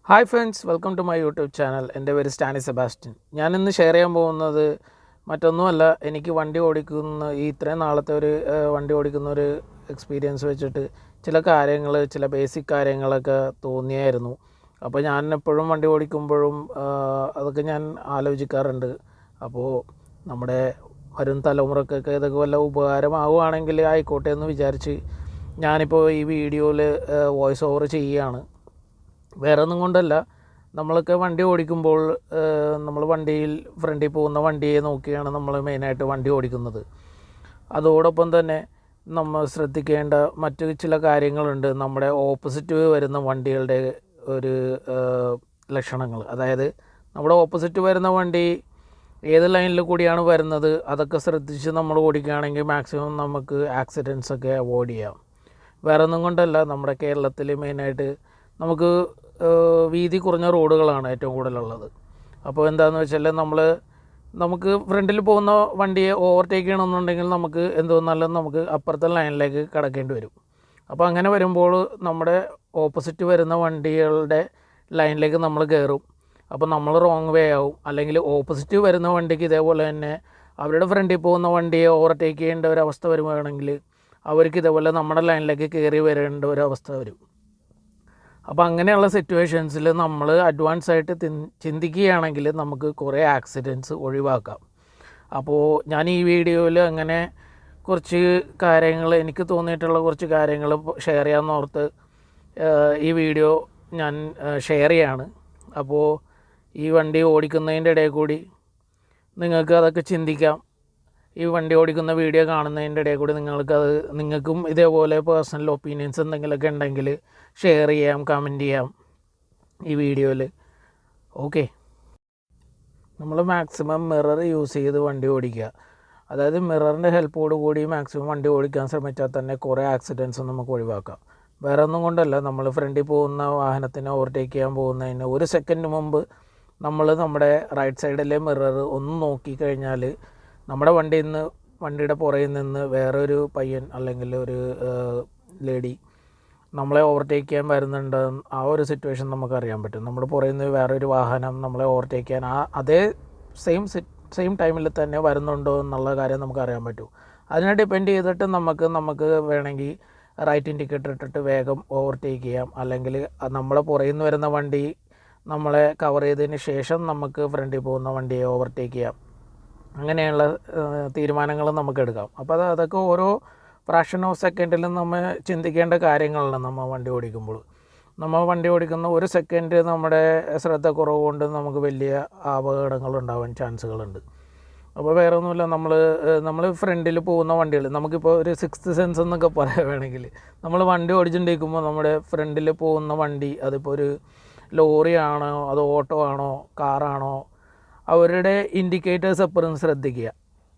Hi friends, welcome to my YouTube channel. എൻ്റെ പേര് Stany Sebastian. ഞാനിന്ന് ഷെയർ ചെയ്യാൻ പോകുന്നത് മറ്റൊന്നുമല്ല, എനിക്ക് വണ്ടി ഓടിക്കുന്ന ഇത്രയും നാളത്തെ ഒരു വണ്ടി ഓടിക്കുന്ന ഒരു എക്സ്പീരിയൻസ് വെച്ചിട്ട് ചില കാര്യങ്ങൾ, ചില ബേസിക് കാര്യങ്ങളൊക്കെ തോന്നിയായിരുന്നു. അപ്പോൾ ഞാൻ എപ്പോഴും വണ്ടി ഓടിക്കുമ്പോഴും അതൊക്കെ ഞാൻ ആലോചിക്കാറുണ്ട്. അപ്പോൾ നമ്മുടെ വരും തലമുറക്കൊക്കെ ഇതൊക്കെ വല്ല ഉപകാരമാവുകയാണെങ്കിൽ ആയിക്കോട്ടെ എന്ന് വിചാരിച്ച് ഞാനിപ്പോൾ ഈ വീഡിയോയിൽ വോയിസ് ഓവർ ചെയ്യുകയാണ്. വേറെ ഒന്നും കൊണ്ടല്ല, നമ്മളൊക്കെ വണ്ടി ഓടിക്കുമ്പോൾ നമ്മൾ വണ്ടിയിൽ ഫ്രണ്ടിൽ പോകുന്ന വണ്ടിയെ നോക്കിയാണ് നമ്മൾ മെയിനായിട്ട് വണ്ടി ഓടിക്കുന്നത്. അതോടൊപ്പം തന്നെ നമ്മൾ ശ്രദ്ധിക്കേണ്ട മറ്റു ചില കാര്യങ്ങളുണ്ട്. നമ്മുടെ ഓപ്പോസിറ്റ് വരുന്ന വണ്ടികളുടെ ഒരു ലക്ഷണങ്ങൾ, അതായത് നമ്മുടെ ഓപ്പോസിറ്റ് വരുന്ന വണ്ടി ഏത് ലൈനിൽ കൂടിയാണ് വരുന്നത് അതൊക്കെ ശ്രദ്ധിച്ച് നമ്മൾ ഓടിക്കുകയാണെങ്കിൽ മാക്സിമം നമുക്ക് ആക്സിഡൻസൊക്കെ അവോയ്ഡ് ചെയ്യാം. വേറെ ഒന്നും കൊണ്ടല്ല, നമ്മുടെ കേരളത്തിൽ മെയിനായിട്ട് നമുക്ക് വീതി കുറഞ്ഞ റോഡുകളാണ് ഏറ്റവും കൂടുതലുള്ളത്. അപ്പോൾ എന്താണെന്ന് വെച്ചാൽ നമുക്ക് ഫ്രണ്ടിൽ പോകുന്ന വണ്ടിയെ ഓവർടേക്ക് ചെയ്യണമെന്നുണ്ടെങ്കിൽ നമുക്ക് എന്തോന്നാലും നമുക്ക് അപ്പുറത്തെ ലൈനിലേക്ക് കടക്കേണ്ടി വരും. അപ്പോൾ അങ്ങനെ വരുമ്പോൾ നമ്മുടെ ഓപ്പോസിറ്റ് വരുന്ന വണ്ടികളുടെ ലൈനിലേക്ക് നമ്മൾ കയറും. അപ്പോൾ നമ്മൾ റോങ് വേ ആവും. അല്ലെങ്കിൽ ഓപ്പോസിറ്റ് വരുന്ന വണ്ടിക്ക് ഇതേപോലെ തന്നെ അവരുടെ ഫ്രണ്ടിൽ പോകുന്ന വണ്ടിയെ ഓവർടേക്ക് ചെയ്യേണ്ട ഒരവസ്ഥ വരുവാണെങ്കിൽ അവർക്ക് ഇതേപോലെ നമ്മുടെ ലൈനിലേക്ക് കയറി വരേണ്ട ഒരവസ്ഥ വരും. അപ്പോൾ അങ്ങനെയുള്ള സിറ്റുവേഷൻസിൽ നമ്മൾ അഡ്വാൻസ് ആയിട്ട് ചിന്തിക്കുകയാണെങ്കിൽ നമുക്ക് കുറേ ആക്സിഡൻറ്റ്സ് ഒഴിവാക്കാം. അപ്പോൾ ഞാൻ ഈ വീഡിയോയിൽ അങ്ങനെ കുറച്ച് കാര്യങ്ങൾ, എനിക്ക് തോന്നിയിട്ടുള്ള കുറച്ച് കാര്യങ്ങൾ ഷെയർ ചെയ്യാമെന്ന് ഓർത്ത് ഈ വീഡിയോ ഞാൻ ഷെയർ ചെയ്യാണ്. അപ്പോൾ ഈ വണ്ടി ഓടിക്കുന്നതിൻ്റെ ഇടയിൽ കൂടി നിങ്ങൾക്ക് അതൊക്കെ ചിന്തിക്കാം. ഈ വണ്ടി ഓടിക്കുന്ന വീഡിയോ കാണുന്നതിൻ്റെ ഇടയിൽ കൂടി നിങ്ങൾക്കും ഇതേപോലെ പേഴ്സണൽ ഒപ്പീനിയൻസ് എന്തെങ്കിലുമൊക്കെ ഉണ്ടെങ്കിൽ ഷെയർ ചെയ്യാം, കമൻറ്റ് ചെയ്യാം ഈ വീഡിയോയിൽ. ഓക്കെ, നമ്മൾ മാക്സിമം മിറർ യൂസ് ചെയ്ത് വണ്ടി ഓടിക്കുക. അതായത് മിററിൻ്റെ ഹെൽപ്പോട് കൂടി മാക്സിമം വണ്ടി ഓടിക്കാൻ ശ്രമിച്ചാൽ തന്നെ കുറേ ആക്സിഡൻറ്റ്സ് നമുക്ക് ഒഴിവാക്കാം. വേറെ ഒന്നും കൊണ്ടല്ല, നമ്മൾ ഫ്രണ്ടിൽ പോകുന്ന വാഹനത്തിനെ ഓവർടേക്ക് ചെയ്യാൻ പോകുന്നതിന് ഒരു സെക്കൻഡ് മുമ്പ് നമ്മുടെ റൈറ്റ് സൈഡിലെ മിറർ ഒന്ന് നോക്കിക്കഴിഞ്ഞാൽ നമ്മുടെ വണ്ടിയുടെ പുറകിൽ നിന്ന് വേറൊരു പയ്യൻ അല്ലെങ്കിൽ ഒരു ലേഡി നമ്മളെ ഓവർടേക്ക് ചെയ്യാൻ വരുന്നുണ്ട്. ആ ഒരു സിറ്റുവേഷൻ നമുക്കറിയാൻ പറ്റും. നമ്മുടെ പുറകിൽ നിന്ന് വേറൊരു വാഹനം നമ്മളെ ഓവർടേക്ക് ചെയ്യാൻ അതേ സെയിം ടൈമിൽ തന്നെ വരുന്നുണ്ടോ എന്നുള്ള കാര്യം നമുക്കറിയാൻ പറ്റും. അതിനെ ഡിപ്പെൻഡ് ചെയ്തിട്ട് നമുക്ക് വേണമെങ്കിൽ റൈറ്റ് ഇൻഡിക്കേറ്റർ ഇട്ടിട്ട് വേഗം ഓവർടേക്ക് ചെയ്യാം. അല്ലെങ്കിൽ നമ്മളെ പുറകിൽ നിന്ന് വരുന്ന വണ്ടി നമ്മളെ കവർ ചെയ്തതിന് ശേഷം നമുക്ക് ഫ്രണ്ടിൽ പോകുന്ന വണ്ടിയെ ഓവർടേക്ക് ചെയ്യാം. അങ്ങനെയുള്ള തീരുമാനങ്ങൾ നമുക്ക് എടുക്കാം. അപ്പോൾ അതൊക്കെ ഓരോ ഫ്രാക്ഷൻ ഓഫ് സെക്കൻഡിലും നമ്മൾ ചിന്തിക്കേണ്ട കാര്യങ്ങളാണ്. നമ്മൾ വണ്ടി ഓടിക്കുന്ന ഒരു സെക്കൻഡ് നമ്മുടെ ശ്രദ്ധക്കുറവ് കൊണ്ട് നമുക്ക് വലിയ അപകടങ്ങൾ ഉണ്ടാവാൻ ചാൻസുകളുണ്ട്. അപ്പോൾ വേറെ ഒന്നുമില്ല, നമ്മൾ ഫ്രണ്ടിൽ പോകുന്ന വണ്ടികൾ, നമുക്കിപ്പോൾ ഒരു സിക്സ്ത് സെൻസ് എന്നൊക്കെ പറയുകയാണെങ്കിൽ, നമ്മൾ വണ്ടി ഓടിച്ചുകൊണ്ടിരിക്കുമ്പോൾ നമ്മുടെ ഫ്രണ്ടിൽ പോകുന്ന വണ്ടി അതിപ്പോൾ ഒരു ലോറിയാണോ അതോ ഓട്ടോ ആണോ കാറാണോ, അവരുടെ ഇൻഡിക്കേറ്റേഴ്സ് എപ്പോഴും ശ്രദ്ധിക്കുക.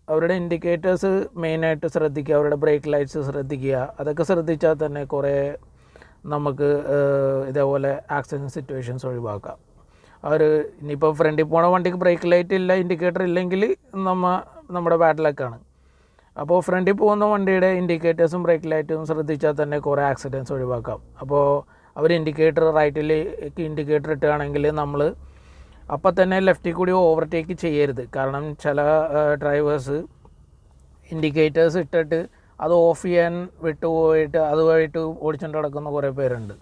അവരുടെ ഇൻഡിക്കേറ്റേഴ്സ് മെയിനായിട്ട് ശ്രദ്ധിക്കുക. അവരുടെ ബ്രേക്ക് ലൈറ്റ്സ് ശ്രദ്ധിക്കുക. അതൊക്കെ ശ്രദ്ധിച്ചാൽ തന്നെ കുറേ നമുക്ക് ഇതേപോലെ ആക്സിഡൻറ്റ് സിറ്റുവേഷൻസ് ഒഴിവാക്കാം. ഇനിയിപ്പോൾ ഫ്രണ്ടിൽ പോണ വണ്ടിക്ക് ബ്രേക്ക് ലൈറ്റ് ഇല്ല, ഇൻഡിക്കേറ്റർ ഇല്ലെങ്കിൽ നമ്മുടെ ബാഡ് ലക്കാണ്. അപ്പോൾ ഫ്രണ്ടിൽ പോകുന്ന വണ്ടിയുടെ ഇൻഡിക്കേറ്റേഴ്സും ബ്രേക്ക് ലൈറ്റും ശ്രദ്ധിച്ചാൽ തന്നെ കുറേ ആക്സിഡൻറ്റ്സ് ഒഴിവാക്കാം. അപ്പോൾ അവർ റൈറ്റിലേക്ക് ഇൻഡിക്കേറ്റർ ഇട്ടുകയാണെങ്കിൽ നമ്മൾ അപ്പം തന്നെ ലെഫ്റ്റിൽ കൂടി ഓവർടേക്ക് ചെയ്യരുത്. കാരണം ചില ഡ്രൈവേഴ്സ് ഇൻഡിക്കേറ്റേഴ്സ് ഇട്ടിട്ട് അത് ഓഫ് ചെയ്യാൻ വിട്ടുപോയിട്ട് അതുമായിട്ട് ഓടിച്ചുകൊണ്ട് നടക്കുന്ന കുറേ പേരുണ്ട്.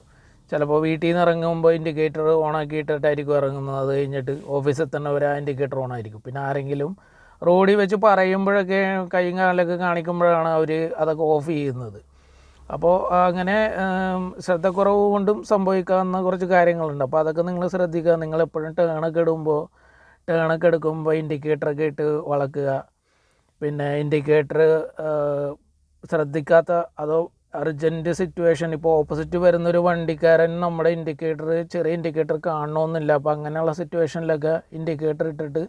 ചിലപ്പോൾ വീട്ടിൽ നിന്ന് ഇറങ്ങുമ്പോൾ ഇൻഡിക്കേറ്റർ ഓണാക്കി ഇട്ടിട്ടായിരിക്കും ഇറങ്ങുന്നത്. അത് കഴിഞ്ഞിട്ട് ഓഫീസിൽ എത്തുന്നവർ ആ ഇൻഡിക്കേറ്റർ ഓണായിരിക്കും. പിന്നെ ആരെങ്കിലും റോഡിൽ വെച്ച് പറയുമ്പോഴൊക്കെ കൈയും കാലൊക്കെ കാണിക്കുമ്പോഴാണ് അവർ അതൊക്കെ ഓഫ് ചെയ്യുന്നത്. അപ്പോൾ അങ്ങനെ ശ്രദ്ധക്കുറവ് കൊണ്ടും സംഭവിക്കാവുന്ന കുറച്ച് കാര്യങ്ങളുണ്ട്. അപ്പോൾ അതൊക്കെ നിങ്ങൾ ശ്രദ്ധിക്കുക. നിങ്ങളെപ്പോഴും ടേണൊക്കെ എടുക്കുമ്പോൾ ഇൻഡിക്കേറ്ററൊക്കെ ഇട്ട് വളക്കുക. പിന്നെ ഇൻഡിക്കേറ്റർ ശ്രദ്ധിക്കാത്ത അതോ അർജൻറ്റ് സിറ്റുവേഷൻ, ഇപ്പോൾ ഓപ്പോസിറ്റ് വരുന്നൊരു വണ്ടിക്കാരൻ നമ്മുടെ ചെറിയ ഇൻഡിക്കേറ്റർ കാണണമെന്നില്ല. അപ്പോൾ അങ്ങനെയുള്ള സിറ്റുവേഷനിലൊക്കെ ഇൻഡിക്കേറ്റർ ഇട്ടിട്ട്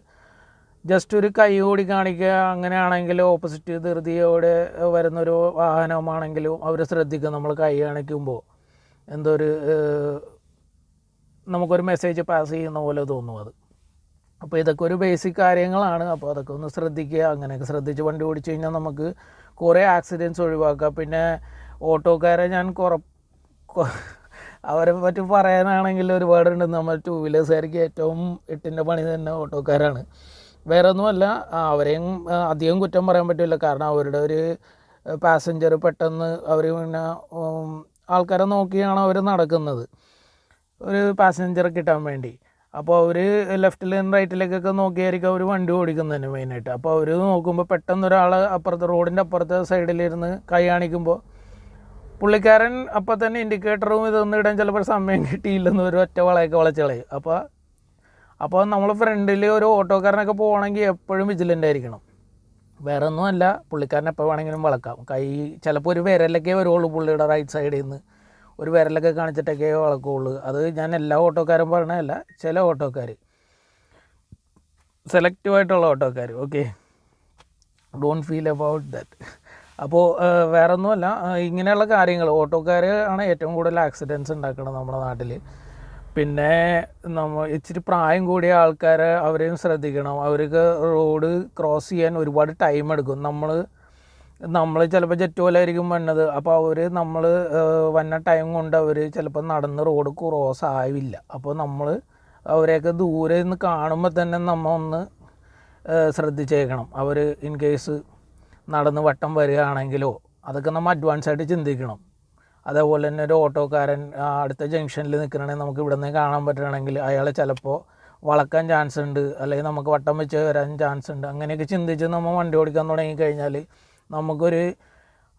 ജസ്റ്റ് ഒരു കൈ കൂടി കാണിക്കുക. അങ്ങനെയാണെങ്കിൽ ഓപ്പോസിറ്റ് ധൃതിയോടെ വരുന്നൊരു വാഹനമാണെങ്കിലും അവർ ശ്രദ്ധിക്കുക. നമ്മൾ കൈ കാണിക്കുമ്പോൾ നമുക്കൊരു മെസ്സേജ് പാസ് ചെയ്യുന്ന പോലെ തോന്നും അത്. അപ്പോൾ ഇതൊക്കെ ഒരു ബേസിക് കാര്യങ്ങളാണ്. അപ്പോൾ അതൊക്കെ ഒന്ന് ശ്രദ്ധിക്കുക. അങ്ങനെയൊക്കെ ശ്രദ്ധിച്ച് വണ്ടി ഓടിച്ചു കഴിഞ്ഞാൽ നമുക്ക് കുറേ ആക്സിഡൻറ്റ്സ് ഒഴിവാക്കാം. പിന്നെ ഓട്ടോക്കാരെ ഞാൻ അവരെ പറ്റി പറയാനാണെങ്കിൽ ഒരുപാടുണ്ട്. നമ്മൾ ടൂ വീലേഴ്സുകാർക്ക് ഏറ്റവും എട്ടിൻ്റെ പണി തന്നെ ഓട്ടോക്കാരാണ്. വേറെ ഒന്നുമല്ല, അവരെയും അധികം കുറ്റം പറയാൻ പറ്റില്ല. കാരണം അവരുടെ ഒരു പാസഞ്ചർ പെട്ടെന്ന് അവർ പിന്നെ ആൾക്കാരെ നോക്കിയാണ് അവർ നടക്കുന്നത് ഒരു പാസഞ്ചറെ കിട്ടാൻ വേണ്ടി. അപ്പോൾ അവർ ലെഫ്റ്റിലും റൈറ്റിലേക്കൊക്കെ നോക്കിയായിരിക്കും അവർ വണ്ടി ഓടിക്കുന്നതന്നെ മെയിനായിട്ട്. അപ്പോൾ അവർ നോക്കുമ്പോൾ പെട്ടെന്ന് ഒരാൾ അപ്പുറത്തെ റോഡിൻ്റെ അപ്പുറത്തെ സൈഡിലിരുന്ന് കൈ കാണിക്കുമ്പോൾ പുള്ളിക്കാരൻ അപ്പം തന്നെ ഇൻഡിക്കേറ്ററും ഇതൊന്നും ഇടാൻ ചിലപ്പോൾ സമയം കിട്ടിയില്ലെന്ന് ഒരു ഒറ്റ വളയൊക്കെ വളച്ചളയും. അപ്പോൾ നമ്മൾ ഫ്രണ്ടിൽ ഒരു ഓട്ടോക്കാരനൊക്കെ പോകണമെങ്കിൽ എപ്പോഴും വിജിലൻ്റ് ആയിരിക്കണം. വേറെ ഒന്നുമല്ല, പുള്ളിക്കാരൻ എപ്പോൾ വേണമെങ്കിലും വളക്കാം. കൈ ചിലപ്പോൾ ഒരു വിരലൊക്കെ വരുള്ളൂ, പുള്ളിയുടെ റൈറ്റ് സൈഡിൽ നിന്ന് ഒരു വിരലൊക്കെ കാണിച്ചിട്ടൊക്കെ വളക്കുള്ളൂ. അത് ഞാൻ എല്ലാ ഓട്ടോക്കാരും പറഞ്ഞതല്ല, ചില ഓട്ടോക്കാർ, സെലക്റ്റീവായിട്ടുള്ള ഓട്ടോക്കാർ. Okay, don't feel about that. അപ്പോൾ വേറെ ഒന്നുമല്ല, ഇങ്ങനെയുള്ള കാര്യങ്ങൾ ഓട്ടോക്കാർ ആണ് ഏറ്റവും കൂടുതൽ ആക്സിഡൻറ്റ്സ് ഉണ്ടാക്കുന്നത് നമ്മുടെ നാട്ടിൽ. പിന്നെ ഇച്ചിരി പ്രായം കൂടിയ ആൾക്കാരെ അവരെയും ശ്രദ്ധിക്കണം. അവർക്ക് റോഡ് ക്രോസ് ചെയ്യാൻ ഒരുപാട് ടൈം എടുക്കും. നമ്മൾ ചിലപ്പോൾ ജെറ്റ് പോലെ ആയിരിക്കും വന്നത്. അപ്പോൾ നമ്മൾ വന്ന ടൈം കൊണ്ട് അവർ ചിലപ്പോൾ നടന്ന് റോഡ് ക്രോസ് ആവില്ല. അപ്പോൾ നമ്മൾ അവരെയൊക്കെ ദൂരെ നിന്ന് കാണുമ്പോൾ തന്നെ നമ്മൾ ഒന്ന് ശ്രദ്ധിച്ചേക്കണം. അവർ ഇൻ കേസ് നടന്ന് വട്ടം വരികയാണെങ്കിലോ അതൊക്കെ നമ്മൾ അഡ്വാൻസ് ആയിട്ട് ചിന്തിക്കണം. അതേപോലെ തന്നെ ഒരു ഓട്ടോക്കാരൻ അടുത്ത ജംഗ്ഷനിൽ നിൽക്കണമെങ്കിൽ നമുക്ക് ഇവിടെ നിന്ന് കാണാൻ പറ്റുകയാണെങ്കിൽ അയാളെ ചിലപ്പോൾ വളക്കാൻ ചാൻസ് ഉണ്ട്, അല്ലെങ്കിൽ നമുക്ക് വട്ടം വെച്ച് വരാൻ ചാൻസ് ഉണ്ട്. അങ്ങനെയൊക്കെ ചിന്തിച്ച് നമ്മൾ വണ്ടി ഓടിക്കാൻ തുടങ്ങിക്കഴിഞ്ഞാൽ നമുക്കൊരു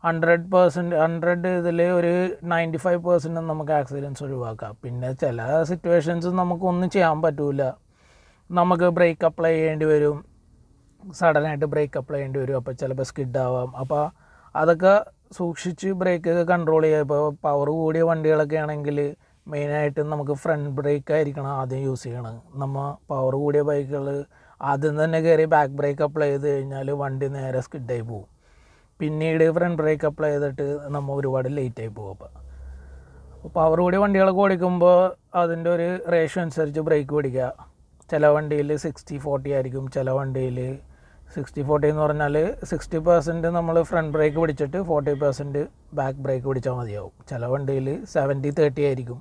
100% ഇതിൽ ഒരു 95% നമുക്ക് ആക്സിഡൻറ്റ്സ് ഒഴിവാക്കാം. പിന്നെ ചില സിറ്റുവേഷൻസ് നമുക്കൊന്നും ചെയ്യാൻ പറ്റില്ല. നമുക്ക് ബ്രേക്ക് അപ്ലൈ ചെയ്യേണ്ടി വരും, സഡനായിട്ട് ബ്രേക്ക് അപ്ലൈ ചെയ്യേണ്ടി വരും. അപ്പോൾ ചിലപ്പോൾ സ്കിഡാവാം. അപ്പോൾ അതൊക്കെ സൂക്ഷിച്ച് ബ്രേക്കൊക്കെ കൺട്രോൾ ചെയ്യുക. ഇപ്പോൾ പവർ കൂടിയ വണ്ടികളൊക്കെ ആണെങ്കിൽ മെയിനായിട്ടും നമുക്ക് ഫ്രണ്ട് ബ്രേക്ക് ആയിരിക്കണം ആദ്യം യൂസ് ചെയ്യണം. നമ്മൾ പവർ കൂടിയ ബൈക്കുകൾ ആദ്യം തന്നെ കയറി ബാക്ക് ബ്രേക്ക് അപ്ലൈ ചെയ്ത് കഴിഞ്ഞാൽ വണ്ടി നേരെ സ്കിഡായി പോകും. പിന്നീട് ഫ്രണ്ട് ബ്രേക്ക് അപ്ലൈ ചെയ്തിട്ട് നമ്മൾ ഒരുപാട് ലേറ്റായി പോകും. അപ്പോൾ പവർ കൂടിയ വണ്ടികളൊക്കെ ഓടിക്കുമ്പോൾ അതിൻ്റെ ഒരു റേഷ്യോ അനുസരിച്ച് ബ്രേക്ക് പിടിക്കുക. ചില വണ്ടിയിൽ 60-40 ആയിരിക്കും, ചില വണ്ടിയിൽ 60-40 എന്ന് പറഞ്ഞാൽ 60% നമ്മൾ ഫ്രണ്ട് ബ്രേക്ക് പിടിച്ചിട്ട് 40% ബാക്ക് ബ്രേക്ക് പിടിച്ചാൽ മതിയാവും. ചില വണ്ടിയിൽ 70-30 ആയിരിക്കും.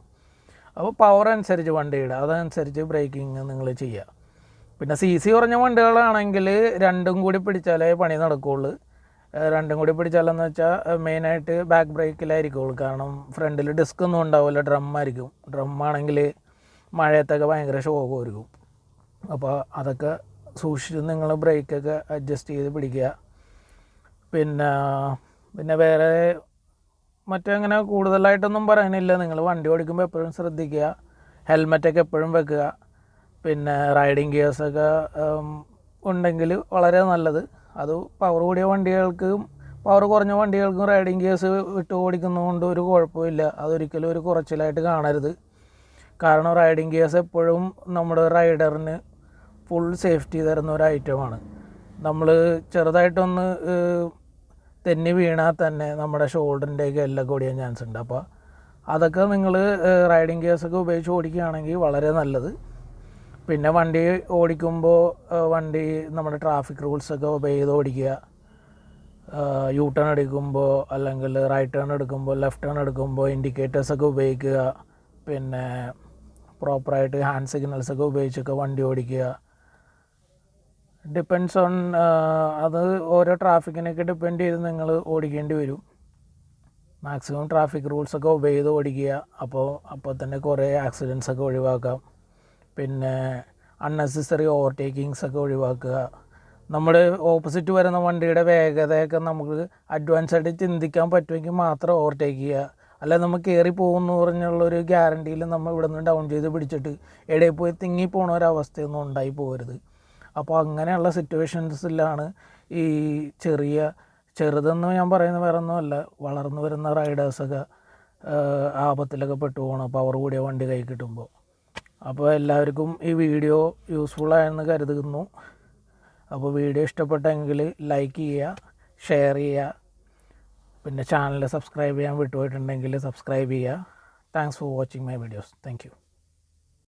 അപ്പോൾ പവർ അനുസരിച്ച് വണ്ടിയുടെ അതനുസരിച്ച് ബ്രേക്കിങ് നിങ്ങൾ ചെയ്യുക. പിന്നെ CC കുറഞ്ഞ വണ്ടികളാണെങ്കിൽ രണ്ടും കൂടി പിടിച്ചാലേ പണി നടക്കുകയുള്ളൂ. രണ്ടും കൂടി പിടിച്ചാലെന്ന് വെച്ചാൽ മെയിനായിട്ട് ബാക്ക് ബ്രേക്കിലായിരിക്കുള്ളൂ. കാരണം ഫ്രണ്ടിൽ ഡിസ്ക് ഒന്നും ഉണ്ടാവില്ല, ഡ്രമ്മായിരിക്കും. ഡ്രമ്മാണെങ്കിൽ മഴയത്തൊക്കെ ഭയങ്കര ഷോക്കായിരിക്കും. അപ്പോൾ അതൊക്കെ സൂക്ഷിച്ച് നിങ്ങൾ ബ്രേക്കൊക്കെ അഡ്ജസ്റ്റ് ചെയ്ത് പിടിക്കുക. പിന്നെ വേറെ മറ്റങ്ങനെ കൂടുതലായിട്ടൊന്നും പറയാനില്ല. നിങ്ങൾ വണ്ടി ഓടിക്കുമ്പോൾ എപ്പോഴും ശ്രദ്ധിക്കുക, ഹെൽമെറ്റൊക്കെ എപ്പോഴും വെക്കുക. പിന്നെ റൈഡിങ് ഗിയേഴ്സൊക്കെ ഉണ്ടെങ്കിൽ വളരെ നല്ലത്. അത് പവർ കൂടിയ വണ്ടികൾക്കും പവർ കുറഞ്ഞ വണ്ടികൾക്കും റൈഡിങ് ഗിയേഴ്സ് വിട്ട് ഓടിക്കുന്നതുകൊണ്ട് ഒരു കുഴപ്പമില്ല. അതൊരിക്കലും ഒരു കുറച്ചിലായിട്ട് കാണരുത്. കാരണം റൈഡിങ് ഗിയേഴ്സ് എപ്പോഴും നമ്മുടെ റൈഡറിന് ഫുൾ സേഫ്റ്റി തരുന്ന ഒരു ഐറ്റമാണ്. നമ്മൾ ചെറുതായിട്ടൊന്ന് തെന്നി വീണാൽ തന്നെ നമ്മുടെ ഷോൾഡറിൻ്റെയൊക്കെ എല്ലാം കൂടിയാൻ ചാൻസ് ഉണ്ട്. അപ്പോൾ അതൊക്കെ നിങ്ങൾ റൈഡിങ് ഗിയേഴ്സൊക്കെ ഉപയോഗിച്ച് ഓടിക്കുകയാണെങ്കിൽ വളരെ നല്ലത്. പിന്നെ വണ്ടി ഓടിക്കുമ്പോൾ നമ്മുടെ ട്രാഫിക് റൂൾസൊക്കെ ഒബേ ചെയ്ത് ഓടിക്കുക. യു ടേൺ എടുക്കുമ്പോൾ അല്ലെങ്കിൽ റൈറ്റ് ടേൺ എടുക്കുമ്പോൾ ലെഫ്റ്റ് ടേൺ എടുക്കുമ്പോൾ ഇൻഡിക്കേറ്റേഴ്സൊക്കെ ഉപയോഗിക്കുക. പിന്നെ പ്രോപ്പറായിട്ട് ഹാൻഡ് സിഗ്നൽസൊക്കെ ഉപയോഗിച്ചൊക്കെ വണ്ടി ഓടിക്കുക. ഡിപ്പെൻഡ്സ് ഓൺ അത് ഓരോ ട്രാഫിക്കിനൊക്കെ ഡിപ്പെൻഡ് ചെയ്ത് നിങ്ങൾ ഓടിക്കേണ്ടി വരും. മാക്സിമം ട്രാഫിക് റൂൾസൊക്കെ ഒബേ ചെയ്ത് ഓടിക്കുക. അപ്പോൾ തന്നെ കുറേ ആക്സിഡൻസൊക്കെ ഒഴിവാക്കാം. പിന്നെ അൺനെസസറി ഓവർടേക്കിങ്സൊക്കെ ഒഴിവാക്കുക. നമ്മുടെ ഓപ്പോസിറ്റ് വരുന്ന വണ്ടിയുടെ വേഗതയൊക്കെ നമുക്ക് അഡ്വാൻസ് ആയിട്ട് ചിന്തിക്കാൻ പറ്റുമെങ്കിൽ മാത്രം ഓവർടേക്ക് ചെയ്യുക. അല്ല നമ്മൾ കയറി പോകുമെന്ന് പറഞ്ഞുള്ളൊരു ഗ്യാരണ്ടിയിൽ നമ്മൾ ഇവിടെ നിന്ന് ഡൗൺ ചെയ്ത് പിടിച്ചിട്ട് ഇടയിൽ പോയി തിങ്ങിപ്പോണ ഒരവസ്ഥയൊന്നും ഉണ്ടായി പോകരുത്. അപ്പോൾ അങ്ങനെയുള്ള സിറ്റുവേഷൻസിലാണ് ഈ ചെറുതെന്ന് ഞാൻ പറയുന്നത് വേറെ ഒന്നുമല്ല, വളർന്നു വരുന്ന റൈഡേഴ്സൊക്കെ ആപത്തിലൊക്കെ പെട്ടു പോകണം പവർ കൂടിയ വണ്ടി കൈ കിട്ടുമ്പോൾ. അപ്പോൾ എല്ലാവർക്കും ഈ വീഡിയോ യൂസ്ഫുള്ളായെന്ന് കരുതുന്നു. അപ്പോൾ വീഡിയോ ഇഷ്ടപ്പെട്ടെങ്കിൽ ലൈക്ക് ചെയ്യുക, ഷെയർ ചെയ്യുക. പിന്നെ ചാനൽ സബ്സ്ക്രൈബ് ചെയ്യാൻ വിട്ടുപോയിട്ടുണ്ടെങ്കിൽ സബ്സ്ക്രൈബ് ചെയ്യുക. Thanks for watching my videos. Thank you.